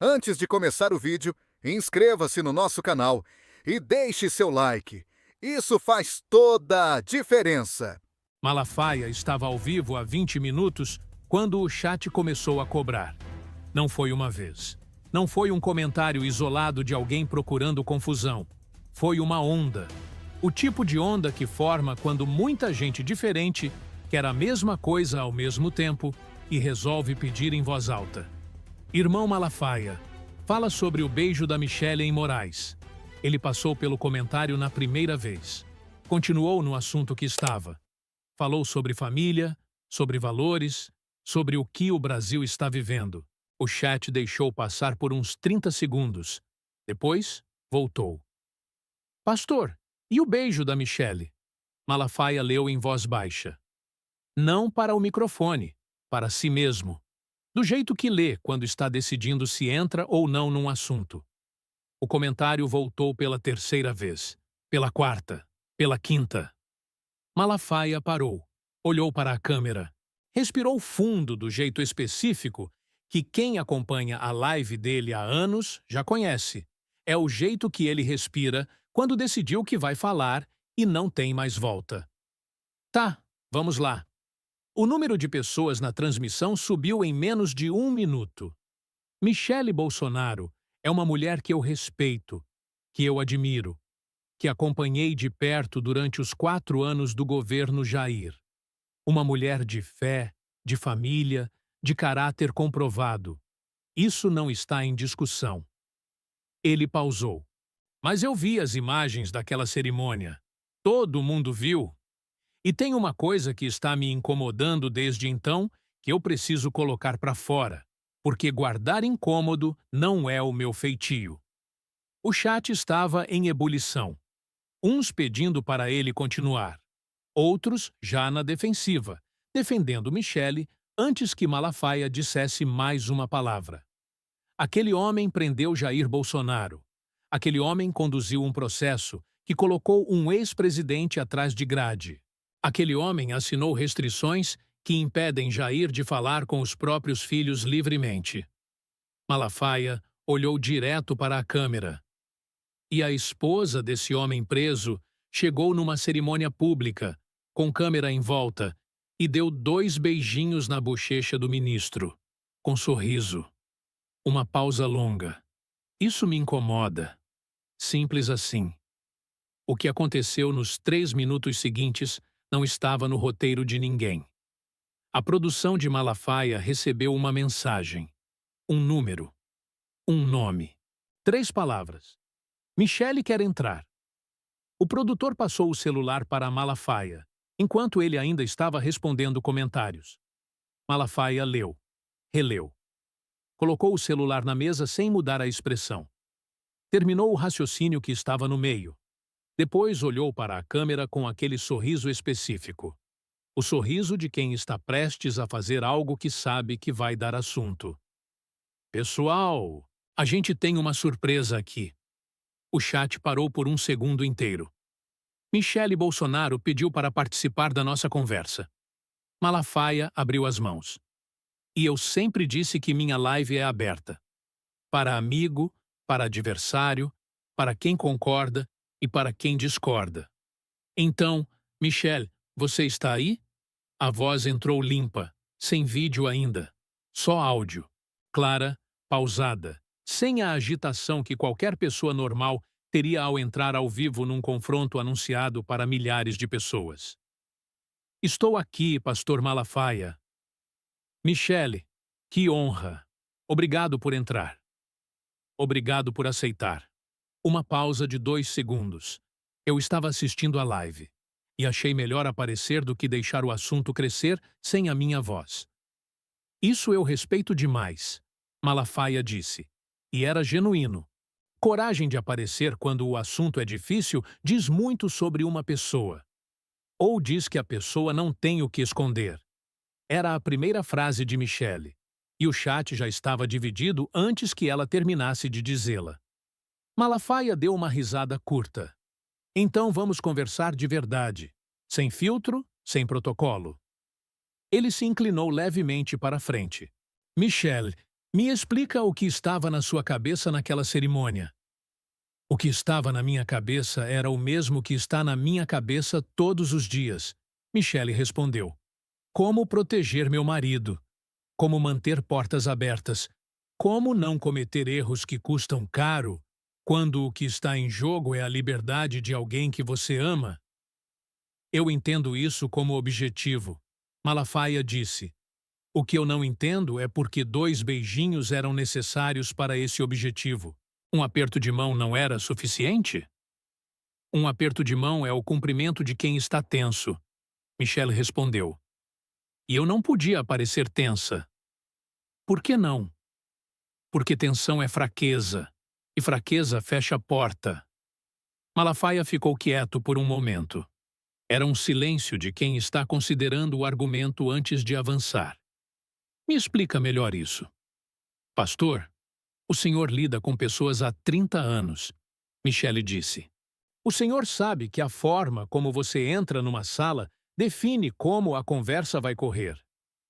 Antes de começar o vídeo, inscreva-se no nosso canal e deixe seu like. Isso faz toda a diferença. Malafaia estava ao vivo há 20 minutos quando o chat começou a cobrar. Não foi uma vez. Não foi um comentário isolado de alguém procurando confusão. Foi uma onda. O tipo de onda que forma quando muita gente diferente quer a mesma coisa ao mesmo tempo e resolve pedir em voz alta. Irmão Malafaia, fala sobre o beijo da Michelle em Moraes. Ele passou pelo comentário na primeira vez. Continuou no assunto que estava. Falou sobre família, sobre valores, sobre o que o Brasil está vivendo. O chat deixou passar por uns 30 segundos. Depois, voltou. Pastor, e o beijo da Michelle? Malafaia leu em voz baixa. Não para o microfone, para si mesmo. Do jeito que lê quando está decidindo se entra ou não num assunto. O comentário voltou pela terceira vez, pela quarta, pela quinta. Malafaia parou, olhou para a câmera, respirou fundo do jeito específico que quem acompanha a live dele há anos já conhece. É o jeito que ele respira quando decidiu que vai falar e não tem mais volta. Tá, vamos lá. O número de pessoas na transmissão subiu em menos de 1 minuto. Michelle Bolsonaro é uma mulher que eu respeito, que eu admiro, que acompanhei de perto durante os 4 anos do governo Jair. Uma mulher de fé, de família, de caráter comprovado. Isso não está em discussão. Ele pausou. Mas eu vi as imagens daquela cerimônia. Todo mundo viu. E tem uma coisa que está me incomodando desde então que eu preciso colocar para fora, porque guardar incômodo não é o meu feitio. O chat estava em ebulição. Uns pedindo para ele continuar, outros já na defensiva, defendendo Michelle antes que Malafaia dissesse mais uma palavra. Aquele homem prendeu Jair Bolsonaro. Aquele homem conduziu um processo que colocou um ex-presidente atrás de grade. Aquele homem assinou restrições que impedem Jair de falar com os próprios filhos livremente. Malafaia olhou direto para a câmera. E a esposa desse homem preso chegou numa cerimônia pública, com câmera em volta, e deu 2 beijinhos na bochecha do ministro, com sorriso. Uma pausa longa. Isso me incomoda. Simples assim. O que aconteceu nos 3 minutos seguintes não estava no roteiro de ninguém. A produção de Malafaia recebeu uma mensagem, um número, um nome, 3 palavras. Michelle quer entrar. O produtor passou o celular para Malafaia, enquanto ele ainda estava respondendo comentários. Malafaia leu, releu. Colocou o celular na mesa sem mudar a expressão. Terminou o raciocínio que estava no meio. Depois olhou para a câmera com aquele sorriso específico. O sorriso de quem está prestes a fazer algo que sabe que vai dar assunto. Pessoal, a gente tem uma surpresa aqui. O chat parou por 1 segundo inteiro. Michelle Bolsonaro pediu para participar da nossa conversa. Malafaia abriu as mãos. E eu sempre disse que minha live é aberta. Para amigo, para adversário, para quem concorda e para quem discorda. Então, Michelle, você está aí? A voz entrou limpa, sem vídeo ainda. Só áudio. Clara, pausada, sem a agitação que qualquer pessoa normal teria ao entrar ao vivo num confronto anunciado para milhares de pessoas. Estou aqui, pastor Malafaia. Michelle, que honra. Obrigado por entrar. Obrigado por aceitar. Uma pausa de 2 segundos. Eu estava assistindo a live e achei melhor aparecer do que deixar o assunto crescer sem a minha voz. Isso eu respeito demais, Malafaia disse. E era genuíno. Coragem de aparecer quando o assunto é difícil diz muito sobre uma pessoa. Ou diz que a pessoa não tem o que esconder. Era a primeira frase de Michelle, e o chat já estava dividido antes que ela terminasse de dizê-la. Malafaia deu uma risada curta. Então vamos conversar de verdade, sem filtro, sem protocolo. Ele se inclinou levemente para frente. Michelle, Me explica o que estava na sua cabeça naquela cerimônia. O que estava na minha cabeça era o mesmo que está na minha cabeça todos os dias. Michelle respondeu. Como proteger meu marido? Como manter portas abertas? Como não cometer erros que custam caro quando o que está em jogo é a liberdade de alguém que você ama? Eu entendo isso como objetivo. Malafaia disse. O que eu não entendo é porque 2 beijinhos eram necessários para esse objetivo. Um aperto de mão não era suficiente? Um aperto de mão é o cumprimento de quem está tenso. Michelle respondeu. E eu não podia parecer tensa. Por que não? Porque tensão é fraqueza, e fraqueza fecha a porta. Malafaia ficou quieto por um momento. Era um silêncio de quem está considerando o argumento antes de avançar. Me explica melhor isso. Pastor, o senhor lida com pessoas há 30 anos. Michelle disse. O senhor sabe que a forma como você entra numa sala define como a conversa vai correr.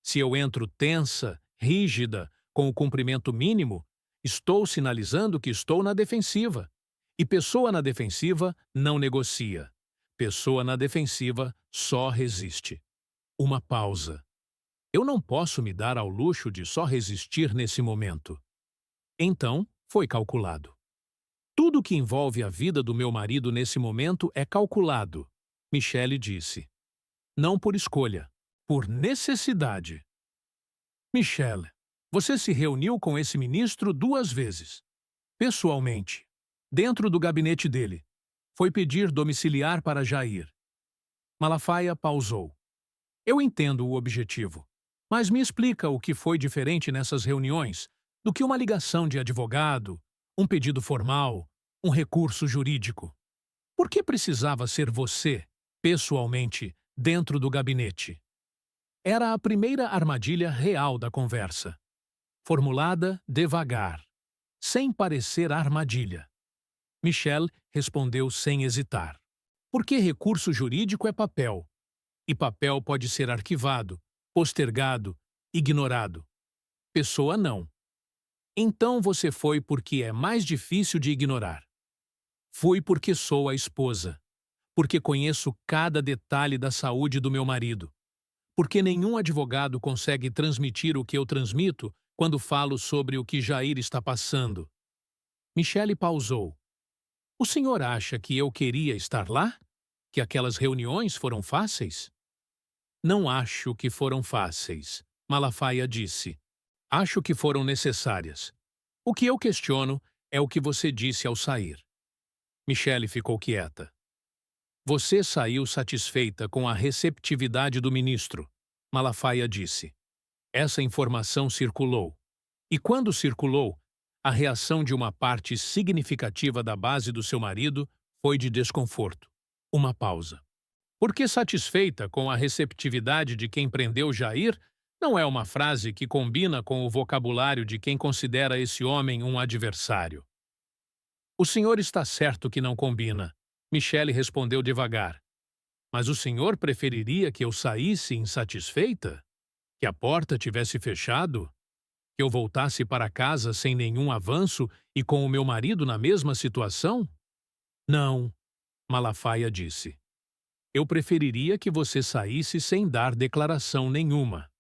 Se eu entro tensa, rígida, com o cumprimento mínimo, estou sinalizando que estou na defensiva. E pessoa na defensiva não negocia. Pessoa na defensiva só resiste. Uma pausa. Eu não posso me dar ao luxo de só resistir nesse momento. Então, foi calculado. Tudo que envolve a vida do meu marido nesse momento é calculado, Michelle disse. Não por escolha, por necessidade. Michelle, você se reuniu com esse ministro 2 vezes. Pessoalmente, dentro do gabinete dele. Foi pedir domiciliar para Jair. Malafaia pausou. Eu entendo o objetivo, mas me explica o que foi diferente nessas reuniões do que uma ligação de advogado, um pedido formal, um recurso jurídico. Por que precisava ser você, pessoalmente, dentro do gabinete? Era a primeira armadilha real da conversa. Formulada devagar, sem parecer armadilha. Michelle respondeu sem hesitar. Porque recurso jurídico é papel, e papel pode ser arquivado, postergado, ignorado. Pessoa não. Então você foi porque é mais difícil de ignorar. Fui porque sou a esposa, porque conheço cada detalhe da saúde do meu marido, porque nenhum advogado consegue transmitir o que eu transmito quando falo sobre o que Jair está passando. Michelle pausou. O senhor acha que eu queria estar lá? Que aquelas reuniões foram fáceis? Não acho que foram fáceis, Malafaia disse. Acho que foram necessárias. O que eu questiono é o que você disse ao sair. Michelle ficou quieta. Você saiu satisfeita com a receptividade do ministro, Malafaia disse. Essa informação circulou. E quando circulou, a reação de uma parte significativa da base do seu marido foi de desconforto. Uma pausa. Porque satisfeita com a receptividade de quem prendeu Jair não é uma frase que combina com o vocabulário de quem considera esse homem um adversário. O senhor está certo que não combina, Michelle respondeu devagar. Mas o senhor preferiria que eu saísse insatisfeita? Que a porta tivesse fechado? Que eu voltasse para casa sem nenhum avanço e com o meu marido na mesma situação? Não, Malafaia disse. Eu preferiria que você saísse sem dar declaração nenhuma.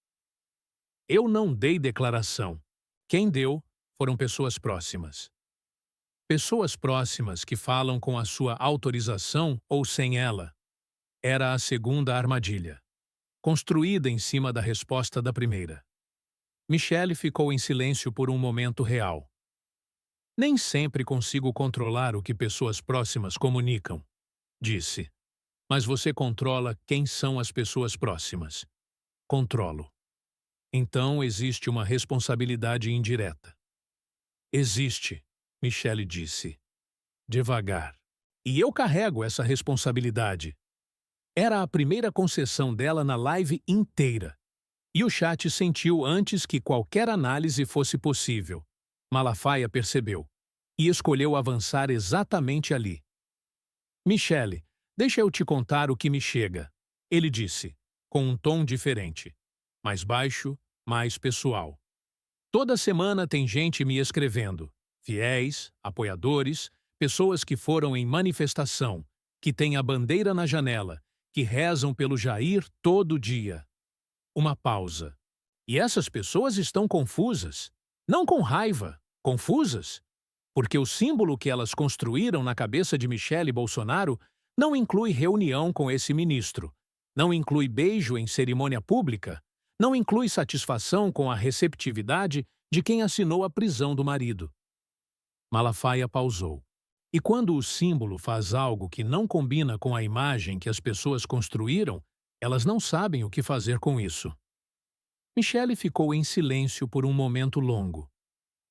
Eu não dei declaração. Quem deu foram pessoas próximas. Pessoas próximas que falam com a sua autorização ou sem ela. Era a segunda armadilha, construída em cima da resposta da primeira. Michelle ficou em silêncio por um momento real. Nem sempre consigo controlar o que pessoas próximas comunicam, disse. Mas você controla quem são as pessoas próximas. Controlo. Então existe uma responsabilidade indireta. Existe, Michelle disse. Devagar. E eu carrego essa responsabilidade. Era a primeira concessão dela na live inteira. E o chat sentiu antes que qualquer análise fosse possível. Malafaia percebeu. E escolheu avançar exatamente ali. Michelle, deixa eu te contar o que me chega. Ele disse, com um tom diferente. Mais baixo, mais pessoal. Toda semana tem gente me escrevendo. Fiéis, apoiadores, pessoas que foram em manifestação, que têm a bandeira na janela, que rezam pelo Jair todo dia. Uma pausa. E essas pessoas estão confusas. Não com raiva, confusas. Porque o símbolo que elas construíram na cabeça de Michele Bolsonaro não inclui reunião com esse ministro, não inclui beijo em cerimônia pública, não inclui satisfação com a receptividade de quem assinou a prisão do marido. Malafaia pausou. E quando o símbolo faz algo que não combina com a imagem que as pessoas construíram, elas não sabem o que fazer com isso. Michele ficou em silêncio por um momento longo.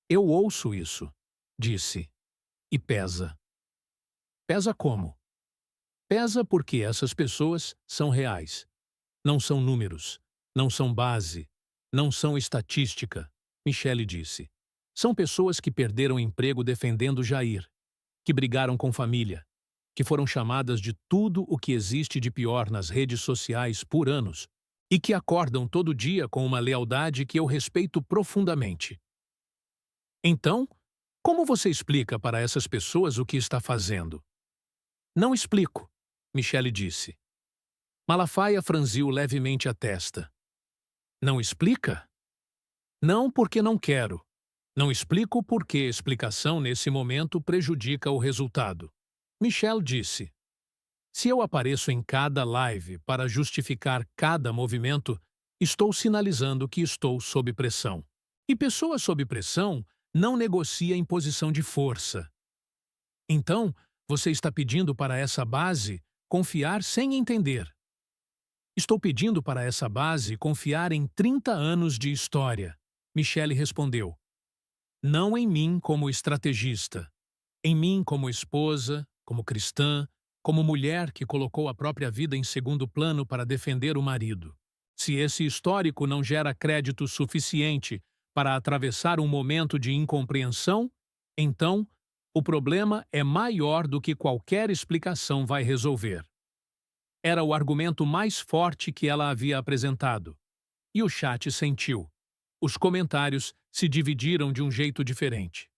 Eu ouço isso, disse. E pesa. Pesa como? Pesa porque essas pessoas são reais. Não são números, não são base, não são estatística, Michele disse. São pessoas que perderam emprego defendendo Jair, que brigaram com família, que foram chamadas de tudo o que existe de pior nas redes sociais por anos e que acordam todo dia com uma lealdade que eu respeito profundamente. Então, como você explica para essas pessoas o que está fazendo? Não explico, Michele disse. Malafaia franziu levemente a testa. Não explica? Não, porque não quero. Não explico porque explicação nesse momento prejudica o resultado. Michele disse. Se eu apareço em cada live para justificar cada movimento, estou sinalizando que estou sob pressão. E pessoa sob pressão não negocia em posição de força. Então, você está pedindo para essa base confiar sem entender. Estou pedindo para essa base confiar em 30 anos de história. Michele respondeu. Não em mim como estrategista. Em mim como esposa, como cristã, como mulher que colocou a própria vida em segundo plano para defender o marido. Se esse histórico não gera crédito suficiente para atravessar um momento de incompreensão, então o problema é maior do que qualquer explicação vai resolver. Era o argumento mais forte que ela havia apresentado. E o chat sentiu. Os comentários se dividiram de um jeito diferente.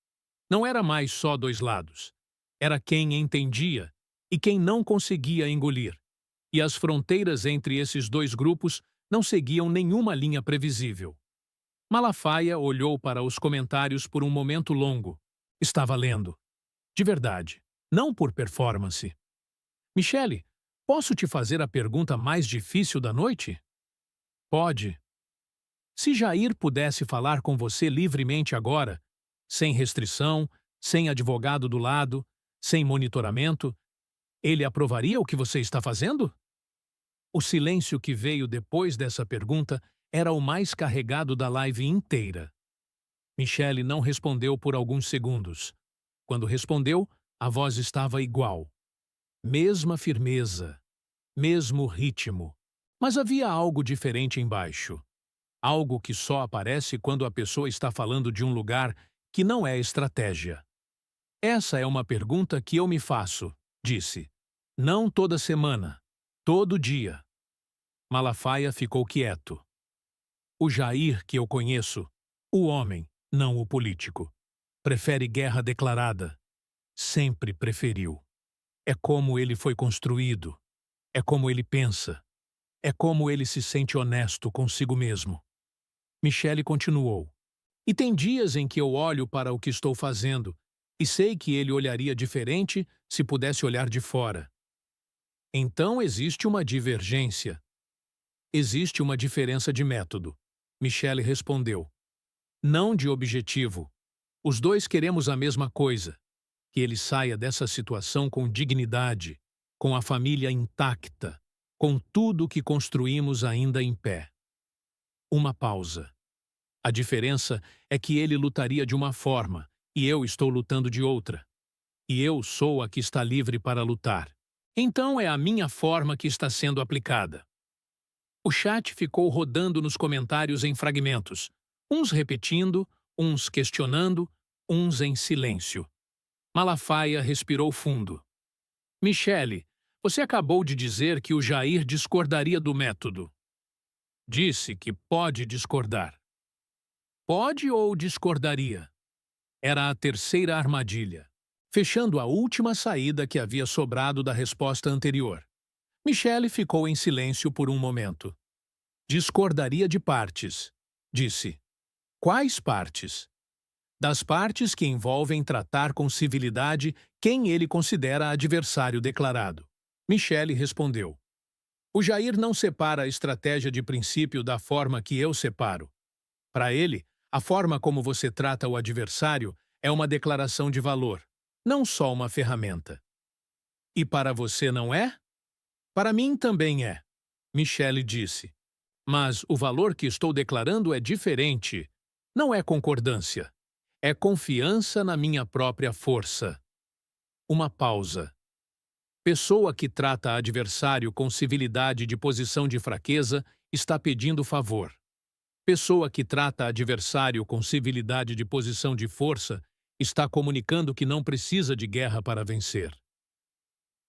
Não era mais só dois lados. Era quem entendia e quem não conseguia engolir. E as fronteiras entre esses dois grupos não seguiam nenhuma linha previsível. Malafaia olhou para os comentários por um momento longo. Estava lendo. De verdade, não por performance. Michele, posso te fazer a pergunta mais difícil da noite? Pode. Se Jair pudesse falar com você livremente agora, sem restrição, sem advogado do lado, sem monitoramento, ele aprovaria o que você está fazendo? O silêncio que veio depois dessa pergunta era o mais carregado da live inteira. Michele não respondeu por alguns segundos. Quando respondeu, a voz estava igual. Mesma firmeza, mesmo ritmo. Mas havia algo diferente embaixo. Algo que só aparece quando a pessoa está falando de um lugar que não é estratégia. Essa é uma pergunta que eu me faço, disse. Não toda semana, todo dia. Malafaia ficou quieto. O Jair que eu conheço, o homem, não o político, prefere guerra declarada. Sempre preferiu. É como ele foi construído. É como ele pensa. É como ele se sente honesto consigo mesmo. Michele continuou. E tem dias em que eu olho para o que estou fazendo e sei que ele olharia diferente se pudesse olhar de fora. Então existe uma divergência. Existe uma diferença de método. Michele respondeu. Não de objetivo. Os dois queremos a mesma coisa. Que ele saia dessa situação com dignidade, com a família intacta, com tudo que construímos ainda em pé. Uma pausa. A diferença é que ele lutaria de uma forma e eu estou lutando de outra. E eu sou a que está livre para lutar. Então é a minha forma que está sendo aplicada. O chat ficou rodando nos comentários em fragmentos, uns repetindo, uns questionando, uns em silêncio. Malafaia respirou fundo. Michele, você acabou de dizer que o Jair discordaria do método. Disse que pode discordar. Pode ou discordaria? Era a terceira armadilha, fechando a última saída que havia sobrado da resposta anterior. Michele ficou em silêncio por um momento. Discordaria de partes, disse. Quais partes? Das partes que envolvem tratar com civilidade quem ele considera adversário declarado. Michele respondeu. O Jair não separa a estratégia de princípio da forma que eu separo. Para ele, a forma como você trata o adversário é uma declaração de valor, não só uma ferramenta. E para você não é? Para mim também é, Michele disse. Mas o valor que estou declarando é diferente. Não é concordância. É confiança na minha própria força. Uma pausa. Pessoa que trata adversário com civilidade de posição de fraqueza está pedindo favor. Pessoa que trata adversário com civilidade de posição de força está comunicando que não precisa de guerra para vencer.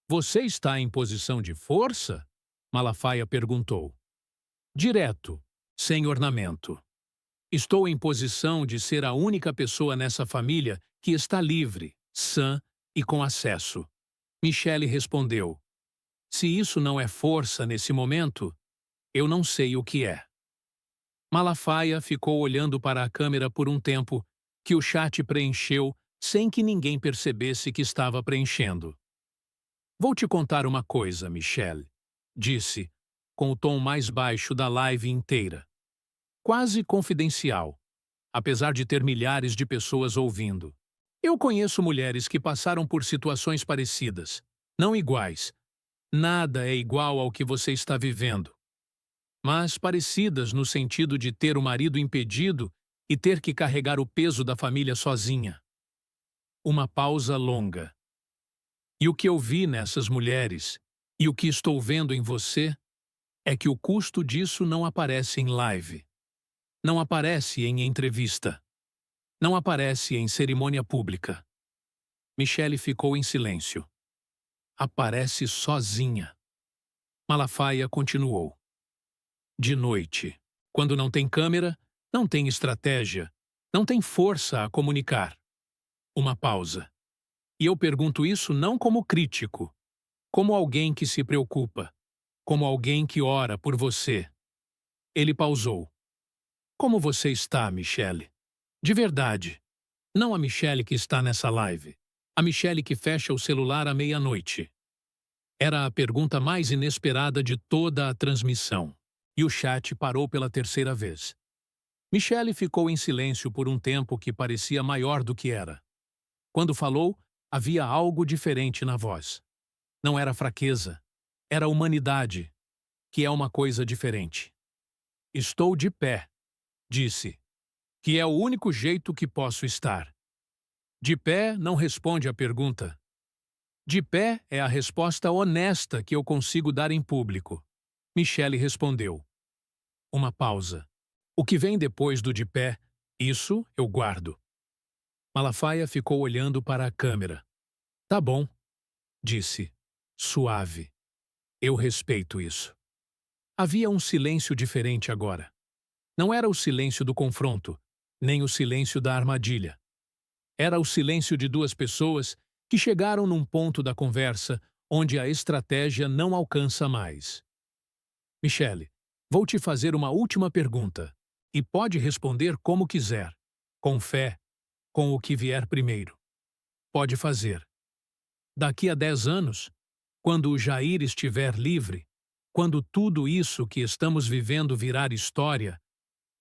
Você está em posição de força? Malafaia perguntou. Direto, sem ornamento. Estou em posição de ser a única pessoa nessa família que está livre, sã e com acesso. Michele respondeu. Se isso não é força nesse momento, eu não sei o que é. Malafaia ficou olhando para a câmera por um tempo, que o chat preencheu sem que ninguém percebesse que estava preenchendo. Vou te contar uma coisa, Michele, disse, com o tom mais baixo da live inteira. Quase confidencial, apesar de ter milhares de pessoas ouvindo. Eu conheço mulheres que passaram por situações parecidas, não iguais. Nada é igual ao que você está vivendo. Mas parecidas no sentido de ter o marido impedido e ter que carregar o peso da família sozinha. Uma pausa longa. E o que eu vi nessas mulheres, e o que estou vendo em você, é que o custo disso não aparece em live. Não aparece em entrevista. Não aparece em cerimônia pública. Michele ficou em silêncio. Aparece sozinha. Malafaia continuou. De noite, quando não tem câmera, não tem estratégia, não tem força a comunicar. Uma pausa. E eu pergunto isso não como crítico, como alguém que se preocupa, como alguém que ora por você. Ele pausou. Como você está, Michele? De verdade. Não a Michele que está nessa live. A Michele que fecha o celular à meia-noite. Era a pergunta mais inesperada de toda a transmissão. E o chat parou pela terceira vez. Michele ficou em silêncio por um tempo que parecia maior do que era. Quando falou, havia algo diferente na voz. Não era fraqueza, era humanidade, que é uma coisa diferente. Estou de pé, disse, que é o único jeito que posso estar. De pé não responde à pergunta. De pé é a resposta honesta que eu consigo dar em público. Michele respondeu. Uma pausa. O que vem depois do de pé, isso eu guardo. Malafaia ficou olhando para a câmera. Tá bom, disse, suave. Eu respeito isso. Havia um silêncio diferente agora. Não era o silêncio do confronto, nem o silêncio da armadilha. Era o silêncio de duas pessoas que chegaram num ponto da conversa onde a estratégia não alcança mais. Michele, vou te fazer uma última pergunta, e pode responder como quiser, com fé, com o que vier primeiro. Pode fazer. Daqui a 10 anos, quando o Jair estiver livre, quando tudo isso que estamos vivendo virar história,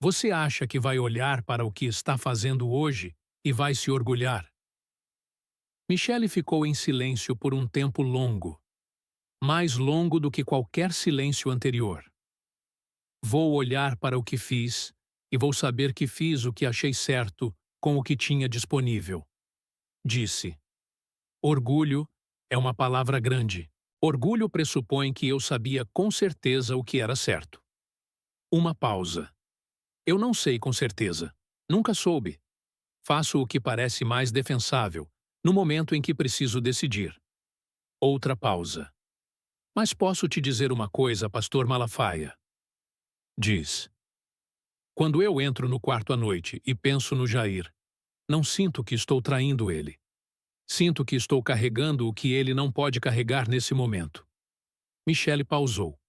você acha que vai olhar para o que está fazendo hoje e vai se orgulhar? Michele ficou em silêncio por um tempo longo, mais longo do que qualquer silêncio anterior. Vou olhar para o que fiz e vou saber que fiz o que achei certo com o que tinha disponível. Disse. Orgulho é uma palavra grande. Orgulho pressupõe que eu sabia com certeza o que era certo. Uma pausa. Eu não sei com certeza. Nunca soube. Faço o que parece mais defensável, no momento em que preciso decidir. Outra pausa. Mas posso te dizer uma coisa, pastor Malafaia? Diz. Quando eu entro no quarto à noite e penso no Jair, não sinto que estou traindo ele. Sinto que estou carregando o que ele não pode carregar nesse momento. Michele pausou.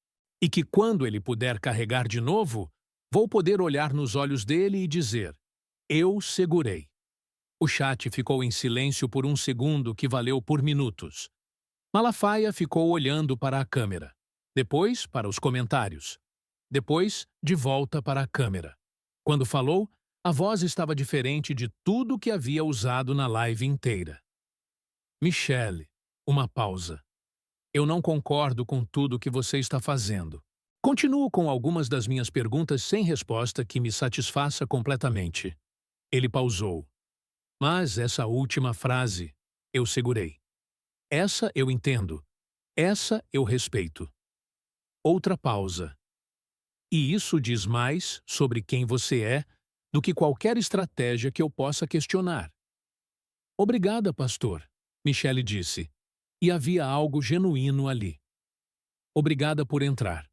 E que quando ele puder carregar de novo, vou poder olhar nos olhos dele e dizer: eu segurei. O chat ficou em silêncio por um segundo que valeu por minutos. Malafaia ficou olhando para a câmera. Depois, para os comentários. Depois, de volta para a câmera. Quando falou, a voz estava diferente de tudo que havia usado na live inteira. Michele, uma pausa. Eu não concordo com tudo que você está fazendo. Continuo com algumas das minhas perguntas sem resposta que me satisfaça completamente. Ele pausou. Mas essa última frase, eu segurei. Essa eu entendo. Essa eu respeito. Outra pausa. E isso diz mais sobre quem você é do que qualquer estratégia que eu possa questionar. Obrigada, pastor, Michele disse. E havia algo genuíno ali. Obrigada por entrar,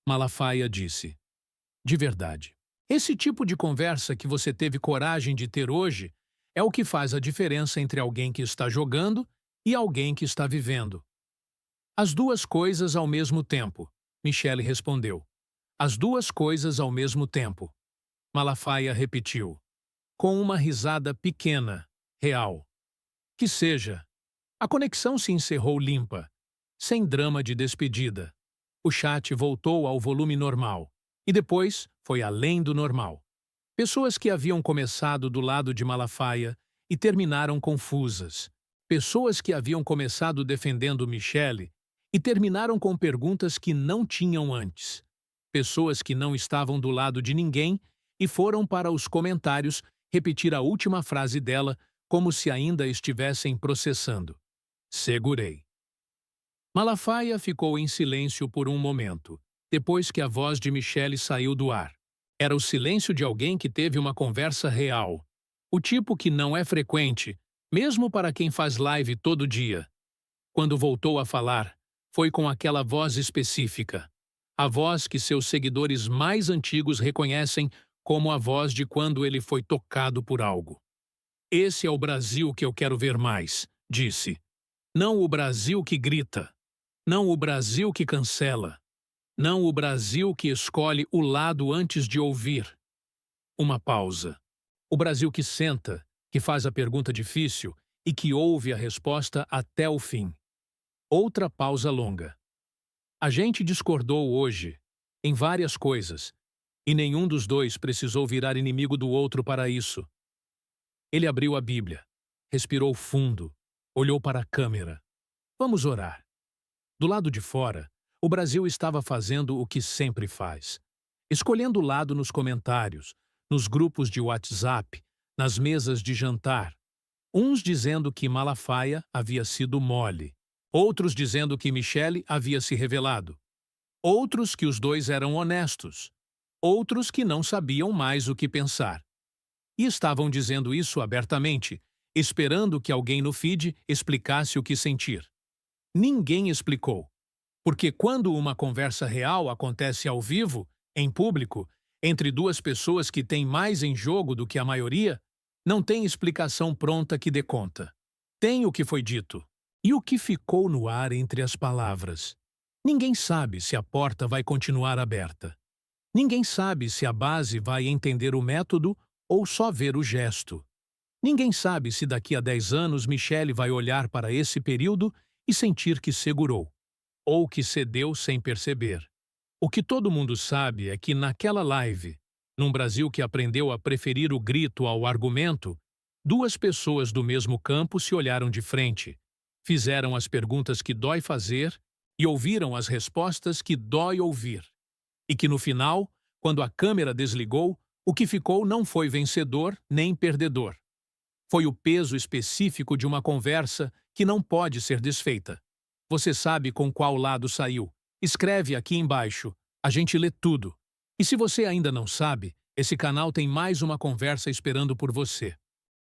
Malafaia disse. De verdade. Esse tipo de conversa que você teve coragem de ter hoje é o que faz a diferença entre alguém que está jogando e alguém que está vivendo. As duas coisas ao mesmo tempo, Michele respondeu. As duas coisas ao mesmo tempo. Malafaia repetiu, com uma risada pequena, real. Que seja. A conexão se encerrou limpa, sem drama de despedida. O chat voltou ao volume normal, e depois foi além do normal. Pessoas que haviam começado do lado de Malafaia e terminaram confusas. Pessoas que haviam começado defendendo Michele e terminaram com perguntas que não tinham antes. Pessoas que não estavam do lado de ninguém e foram para os comentários repetir a última frase dela como se ainda estivessem processando. Segurei. Malafaia ficou em silêncio por um momento, depois que a voz de Michele saiu do ar. Era o silêncio de alguém que teve uma conversa real. O tipo que não é frequente, mesmo para quem faz live todo dia. Quando voltou a falar, foi com aquela voz específica. A voz que seus seguidores mais antigos reconhecem como a voz de quando ele foi tocado por algo. Esse é o Brasil que eu quero ver mais, disse. Não o Brasil que grita. Não o Brasil que cancela. Não o Brasil que escolhe o lado antes de ouvir. Uma pausa. O Brasil que senta, que faz a pergunta difícil e que ouve a resposta até o fim. Outra pausa longa. A gente discordou hoje, em várias coisas, e nenhum dos dois precisou virar inimigo do outro para isso. Ele abriu a Bíblia, respirou fundo, olhou para a câmera. Vamos orar. Do lado de fora, o Brasil estava fazendo o que sempre faz. Escolhendo lado nos comentários, nos grupos de WhatsApp, nas mesas de jantar. Uns dizendo que Malafaia havia sido mole. Outros dizendo que Michele havia se revelado. Outros que os dois eram honestos. Outros que não sabiam mais o que pensar. E estavam dizendo isso abertamente, esperando que alguém no feed explicasse o que sentir. Ninguém explicou. Porque quando uma conversa real acontece ao vivo, em público, entre duas pessoas que têm mais em jogo do que a maioria, não tem explicação pronta que dê conta. Tem o que foi dito. E o que ficou no ar entre as palavras. Ninguém sabe se a porta vai continuar aberta. Ninguém sabe se a base vai entender o método ou só ver o gesto. Ninguém sabe se daqui a 10 anos Michele vai olhar para esse período e sentir que segurou, ou que cedeu sem perceber. O que todo mundo sabe é que naquela live, num Brasil que aprendeu a preferir o grito ao argumento, duas pessoas do mesmo campo se olharam de frente, fizeram as perguntas que dói fazer e ouviram as respostas que dói ouvir. E que no final, quando a câmera desligou, o que ficou não foi vencedor nem perdedor. Foi o peso específico de uma conversa que não pode ser desfeita. Você sabe com qual lado saiu. Escreve aqui embaixo. A gente lê tudo. E se você ainda não sabe, esse canal tem mais uma conversa esperando por você.